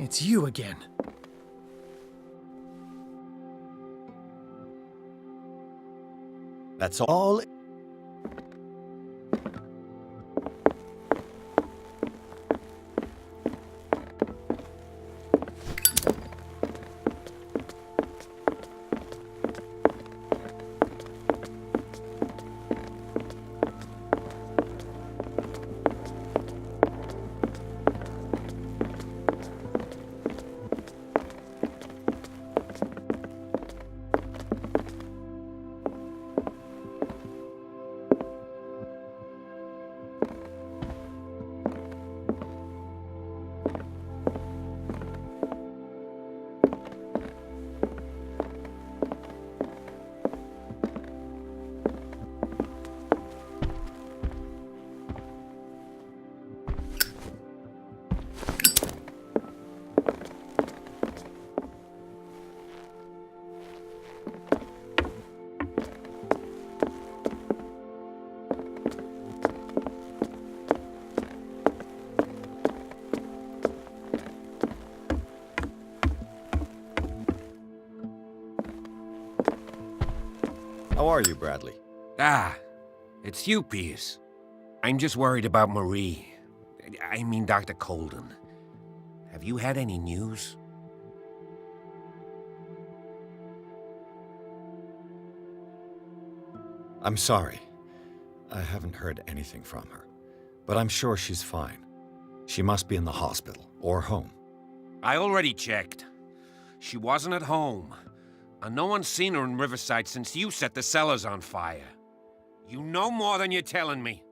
It's you again. That's all. How are you, Bradley? Ah, it's you, Pierce. I'm just worried about Marie. I mean, Dr. Colden. Have you had any news? I'm sorry. I haven't heard anything from her. But I'm sure she's fine. She must be in the hospital, or home. I already checked. She wasn't at home. And no one's seen her in Riverside since you set the cellars on fire. You know more than you're telling me.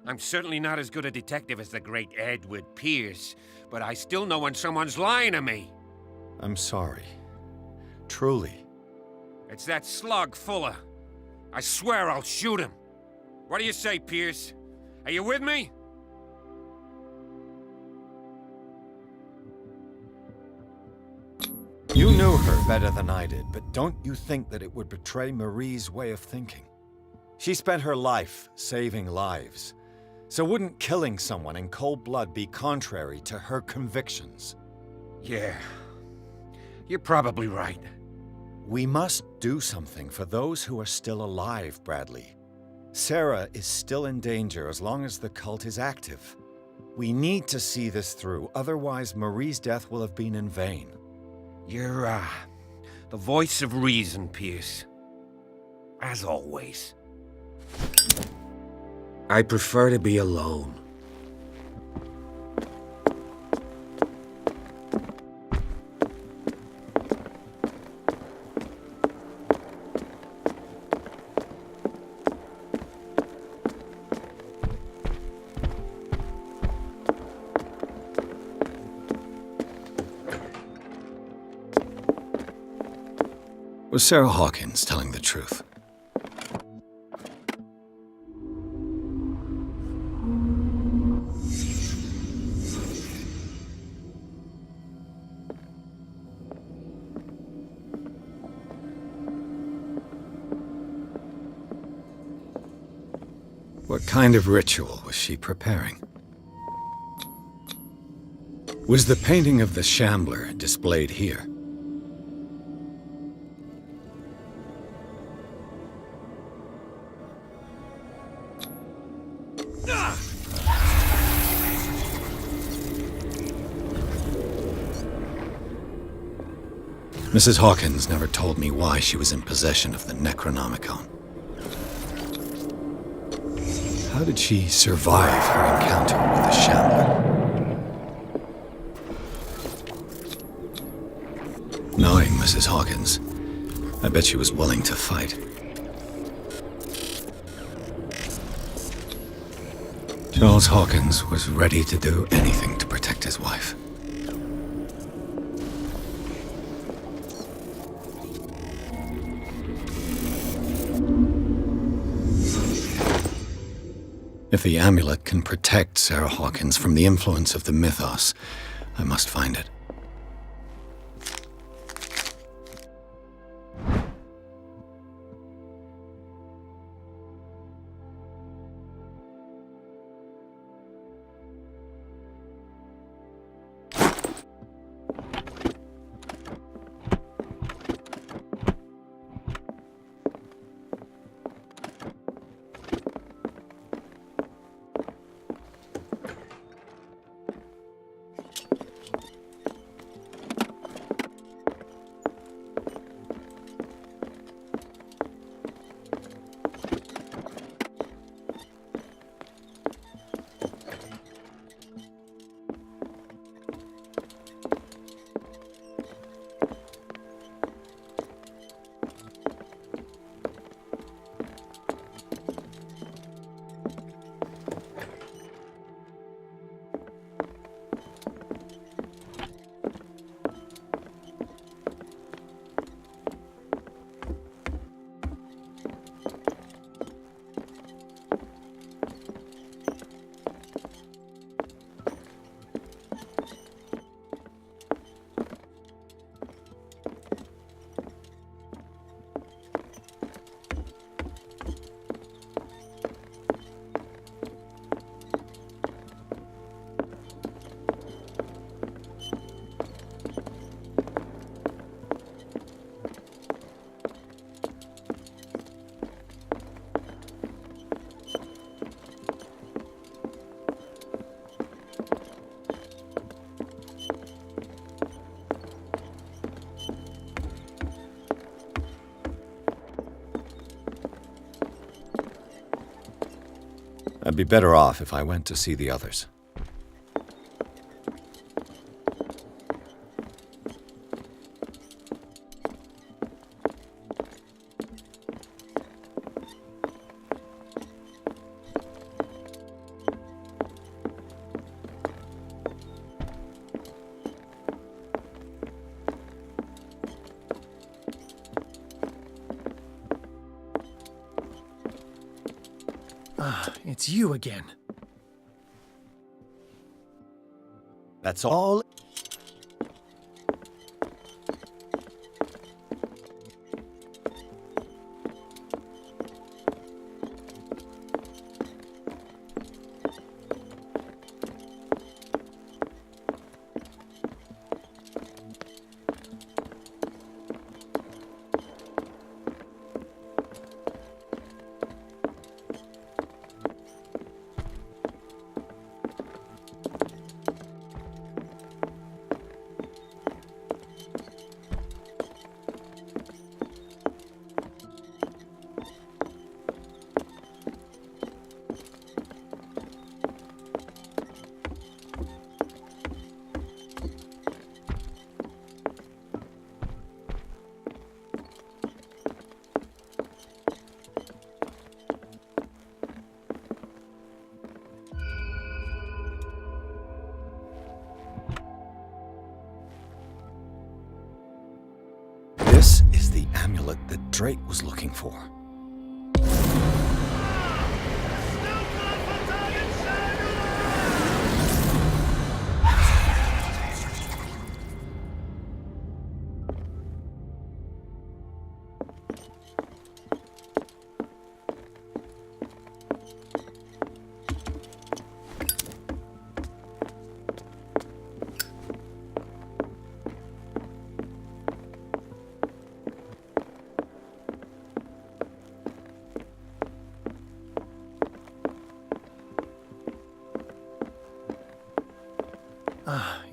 I'm certainly not as good a detective as the great Edward Pierce, but I still know when someone's lying to me. I'm sorry. Truly. It's that slug, Fuller. I swear I'll shoot him. What do you say, Pierce? Are you with me? You knew her better than I did, but don't you think that it would betray Marie's way of thinking? She spent her life saving lives. So wouldn't killing someone in cold blood be contrary to her convictions? Yeah. You're probably right. We must do something for those who are still alive, Bradley. Sarah is still in danger as long as the cult is active. We need to see this through, otherwise Marie's death will have been in vain. You're, the voice of reason, Pierce. As always. I prefer to be alone. Was Sarah Hawkins telling the truth? What kind of ritual was she preparing? Was the painting of the Shambler displayed here? Mrs. Hawkins never told me why she was in possession of the Necronomicon. How did she survive her encounter with the Shambler? Knowing Mrs. Hawkins, I bet she was willing to fight. Charles Hawkins was ready to do anything to protect his wife. If the amulet can protect Sarah Hawkins from the influence of the mythos, I must find it. I'd be better off if I went to see the others. It's you again. That's all. This is the amulet that Drake was looking for.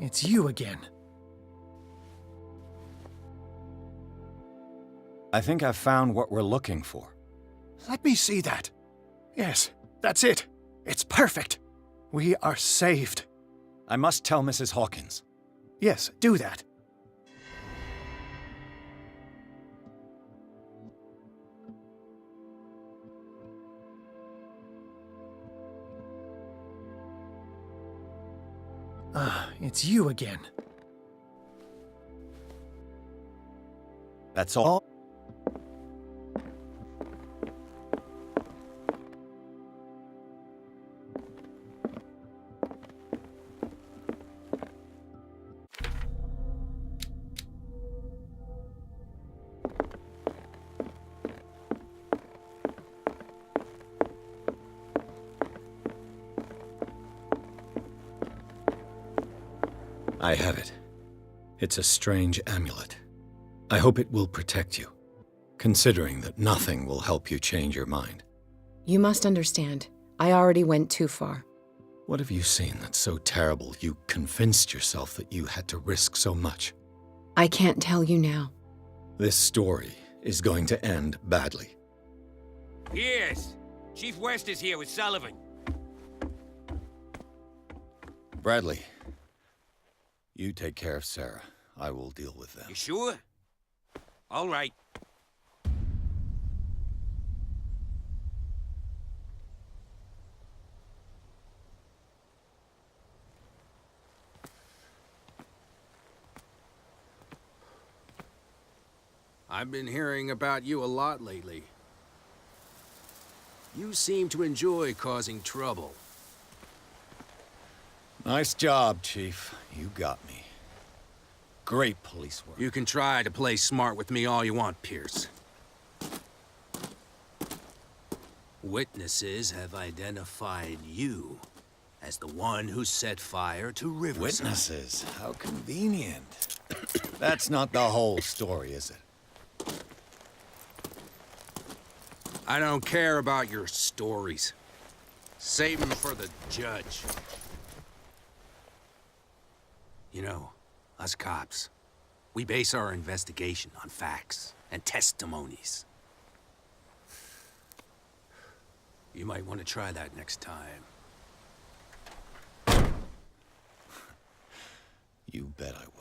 It's you again. I think I've found what we're looking for. Let me see that. Yes, that's it. It's perfect. We are saved. I must tell Mrs. Hawkins. Yes, do that. It's you again. That's all. I have it. It's a strange amulet. I hope it will protect you, considering that nothing will help you change your mind. You must understand, I already went too far. What have you seen that's so terrible you convinced yourself that you had to risk so much? I can't tell you now. This story is going to end badly. Yes. Chief West is here with Sullivan. Bradley, you take care of Sarah. I will deal with them. You sure? All right. I've been hearing about you a lot lately. You seem to enjoy causing trouble. Nice job, Chief. You got me. Great police work. You can try to play smart with me all you want, Pierce. Witnesses have identified you as the one who set fire to Riverside. Witnesses? How convenient. That's not the whole story, is it? I don't care about your stories. Save them for the judge. You know, us cops, we base our investigation on facts and testimonies. You might want to try that next time. You bet I will.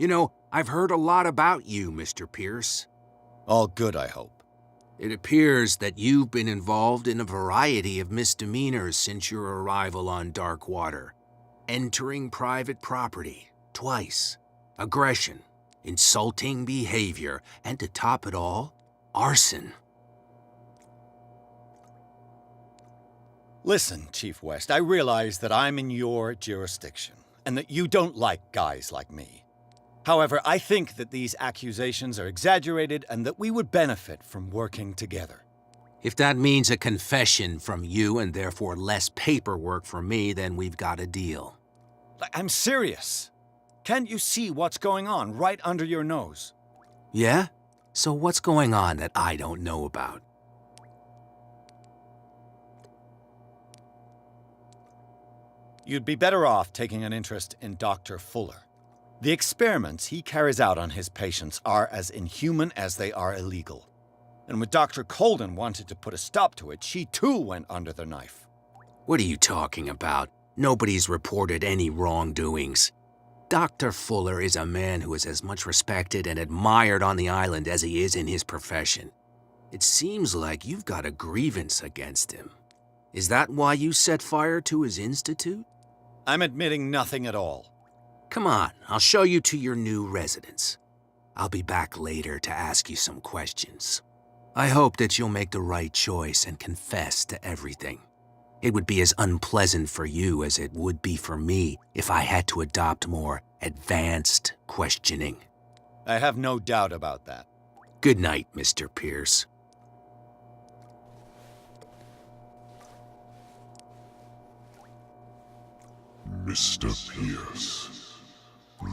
You know, I've heard a lot about you, Mr. Pierce. All good, I hope. It appears that you've been involved in a variety of misdemeanors since your arrival on Darkwater. Entering private property, twice. Aggression, insulting behavior, and to top it all, arson. Listen, Chief West, I realize that I'm in your jurisdiction, and that you don't like guys like me. However, I think that these accusations are exaggerated and that we would benefit from working together. If that means a confession from you and therefore less paperwork for me, then we've got a deal. I'm serious. Can't you see what's going on right under your nose? Yeah? So what's going on that I don't know about? You'd be better off taking an interest in Dr. Fuller. The experiments he carries out on his patients are as inhuman as they are illegal. And when Dr. Colden wanted to put a stop to it, she too went under the knife. What are you talking about? Nobody's reported any wrongdoings. Dr. Fuller is a man who is as much respected and admired on the island as he is in his profession. It seems like you've got a grievance against him. Is that why you set fire to his institute? I'm admitting nothing at all. Come on, I'll show you to your new residence. I'll be back later to ask you some questions. I hope that you'll make the right choice and confess to everything. It would be as unpleasant for you as it would be for me if I had to adopt more advanced questioning. I have no doubt about that. Good night, Mr. Pierce. Mr. Pierce,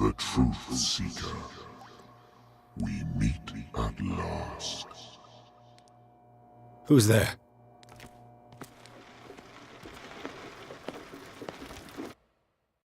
the Truth Seeker. We meet at last. Who's there?